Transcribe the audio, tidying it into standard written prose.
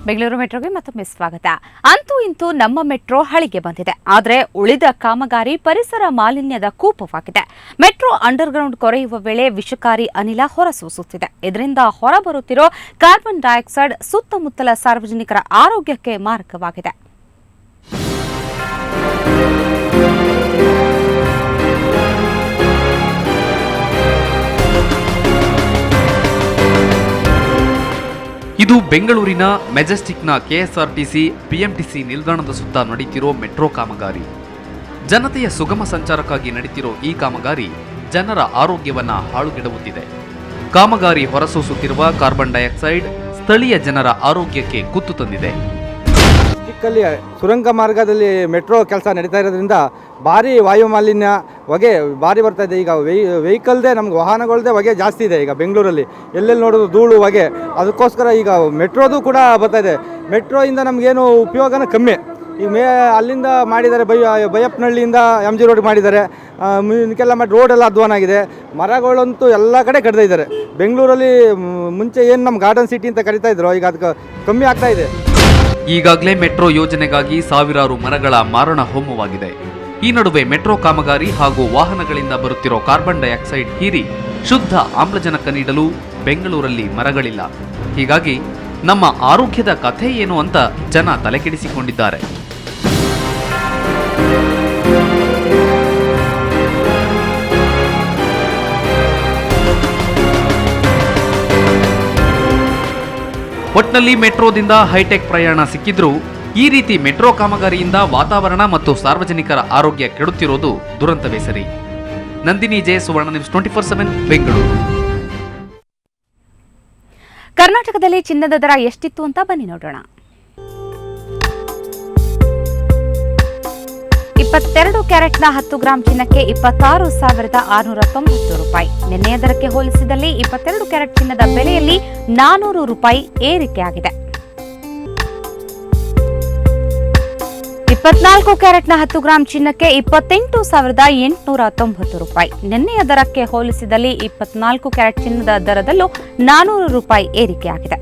ಬೆಂಗಳೂರು ಮೆಟ್ರೋಗೆ ಮತ್ತೊಮ್ಮೆ ಸ್ವಾಗತ. ಅಂತೂ ಇಂತೂ ನಮ್ಮ ಮೆಟ್ರೋ ಹಳಿಗೆ ಬಂದಿದೆ. ಆದರೆ ಉಳಿದ ಕಾಮಗಾರಿ ಪರಿಸರ ಮಾಲಿನ್ಯದ ಕೂಪವಾಗಿದೆ. ಮೆಟ್ರೋ ಅಂಡರ್ಗ್ರೌಂಡ್ ಕೊರೆಯುವ ವೇಳೆ ವಿಷಕಾರಿ ಅನಿಲ ಹೊರಸೂಸುತ್ತಿದೆ. ಇದರಿಂದ ಹೊರಬರುತ್ತಿರೋ ಕಾರ್ಬನ್ ಡೈಆಕ್ಸೈಡ್ ಸುತ್ತಮುತ್ತಲ ಸಾರ್ವಜನಿಕರ ಆರೋಗ್ಯಕ್ಕೆ ಮಾರಕವಾಗಿದೆ. ಇದು ಬೆಂಗಳೂರಿನ ಮೆಜೆಸ್ಟಿಕ್ನ ಕೆಎಸ್ಆರ್ಟಿಸಿ ಬಿಎಂಟಿಸಿ ನಿಲ್ದಾಣದ ಸುತ್ತ ನಡೆಯುತ್ತಿರೋ ಮೆಟ್ರೋ ಕಾಮಗಾರಿ. ಜನತೆಯ ಸುಗಮ ಸಂಚಾರಕ್ಕಾಗಿ ನಡೆಯುತ್ತಿರೋ ಈ ಕಾಮಗಾರಿ ಜನರ ಆರೋಗ್ಯವನ್ನ ಹಾಳುಗೆಡವುತ್ತಿದೆ. ಕಾಮಗಾರಿ ಹೊರಸೂಸುತ್ತಿರುವ ಕಾರ್ಬನ್ ಡೈಆಕ್ಸೈಡ್ ಸ್ಥಳೀಯ ಜನರ ಆರೋಗ್ಯಕ್ಕೆ ಕುತ್ತು ತಂದಿದೆ. ಸುರಂಗ ಮಾರ್ಗದಲ್ಲಿ ಮೆಟ್ರೋ ಕೆಲಸ ನಡೀತಾ ಇರೋದ್ರಿಂದ ಭಾರಿ ವಾಯು ಮಾಲಿನ್ಯ ಹೊಗೆ ಭಾರಿ ಬರ್ತಾ ಇದೆ. ಈಗ ವೆಹಿಕಲ್ದೇ ನಮ್ಗೆ ವಾಹನಗಳದೇ ಹೊಗೆ ಜಾಸ್ತಿ ಇದೆ ಈಗ ಬೆಂಗಳೂರಲ್ಲಿ. ಎಲ್ಲೆಲ್ಲಿ ನೋಡೋದು ಧೂಳು ಹೊಗೆ. ಅದಕ್ಕೋಸ್ಕರ ಈಗ ಮೆಟ್ರೋದು ಕೂಡ ಬರ್ತಾ ಇದೆ. ಮೆಟ್ರೋಯಿಂದ ನಮಗೇನು ಉಪಯೋಗನ ಕಮ್ಮಿ. ಈಗ ಅಲ್ಲಿಂದ ಮಾಡಿದ್ದಾರೆ, ಬೈಯಪ್ಪನಹಳ್ಳಿಯಿಂದ ಎಮ್ ಜಿ ರೋಡ್ ಮಾಡಿದ್ದಾರೆ. ಇದಕ್ಕೆಲ್ಲ ಮಾಡಿ ರೋಡೆಲ್ಲ ಅಧ್ವಾನಾಗಿದೆ. ಮರಗಳಂತೂ ಎಲ್ಲ ಕಡೆ ಕಡ್ತಾ ಇದ್ದಾರೆ. ಬೆಂಗಳೂರಲ್ಲಿ ಮುಂಚೆ ಏನು ನಮ್ಮ ಗಾರ್ಡನ್ ಸಿಟಿ ಅಂತ ಕರಿತಾ ಇದ್ರು, ಈಗ ಅದಕ್ಕೆ ಕಮ್ಮಿ ಆಗ್ತಾ ಇದೆ. ಈಗಾಗಲೇ ಮೆಟ್ರೋ ಯೋಜನೆಗಾಗಿ ಸಾವಿರಾರು ಮರಗಳ ಮಾರಣ ಹೋಮವಾಗಿದೆ. ಈ ನಡುವೆ ಮೆಟ್ರೋ ಕಾಮಗಾರಿ ಹಾಗೂ ವಾಹನಗಳಿಂದ ಬರುತ್ತಿರೋ ಕಾರ್ಬನ್ ಡೈಆಕ್ಸೈಡ್ ಹೀರಿ ಶುದ್ಧ ಆಮ್ಲಜನಕ ನೀಡಲು ಬೆಂಗಳೂರಲ್ಲಿ ಮರಗಳಿಲ್ಲ. ಹೀಗಾಗಿ ನಮ್ಮ ಆರೋಗ್ಯದ ಕಥೆ ಏನು ಅಂತ ಜನ ತಲೆಕೆಡಿಸಿಕೊಂಡಿದ್ದಾರೆ. ಒಟ್ನಲ್ಲಿ ಮೆಟ್ರೋದಿಂದ ಹೈಟೆಕ್ ಪ್ರಯಾಣ ಸಿಕ್ಕಿದ್ರೂ ಈ ರೀತಿ ಮೆಟ್ರೋ ಕಾಮಗಾರಿಯಿಂದ ವಾತಾವರಣ ಮತ್ತು ಸಾರ್ವಜನಿಕರ ಆರೋಗ್ಯ ಕೆಡುತ್ತಿರೋದು ದುರಂತವೇ ಸರಿ. ನಂದಿನಿ ಜೆ, ಸುವರ್ಣ ನ್ಯೂಸ್ 24/7 ಬೆಂಗಳೂರು. ಕರ್ನಾಟಕದಲ್ಲಿ ಚಿನ್ನದ ದರ ಎಷ್ಟಿತ್ತು ಅಂತ ಬನ್ನಿ ನೋಡೋಣ. 22 ಕ್ಯಾರೆಟ್ನ 10 ಗ್ರಾಂ ಚಿನ್ನಕ್ಕೆ 26,690 ರೂಪಾಯಿ. ನಿನ್ನೆಯ ದರಕ್ಕೆ ಹೋಲಿಸಿದಲ್ಲಿ 22 ಕ್ಯಾರೆಟ್ ಚಿನ್ನದ ಬೆಲೆಯಲ್ಲಿ 400 ರೂಪಾಯಿ ಏರಿಕೆಯಾಗಿದೆ. 24 ಕ್ಯಾರೆಟ್ನ 10 ಗ್ರಾಂ ಚಿನ್ನಕ್ಕೆ 28,890 ರೂಪಾಯಿ. ನಿನ್ನೆಯ ದರಕ್ಕೆ ಹೋಲಿಸಿದಲ್ಲಿ 24 ಕ್ಯಾರೆಟ್ ಚಿನ್ನದ ದರದಲ್ಲೂ 400 ರೂಪಾಯಿ ಏರಿಕೆಯಾಗಿದೆ.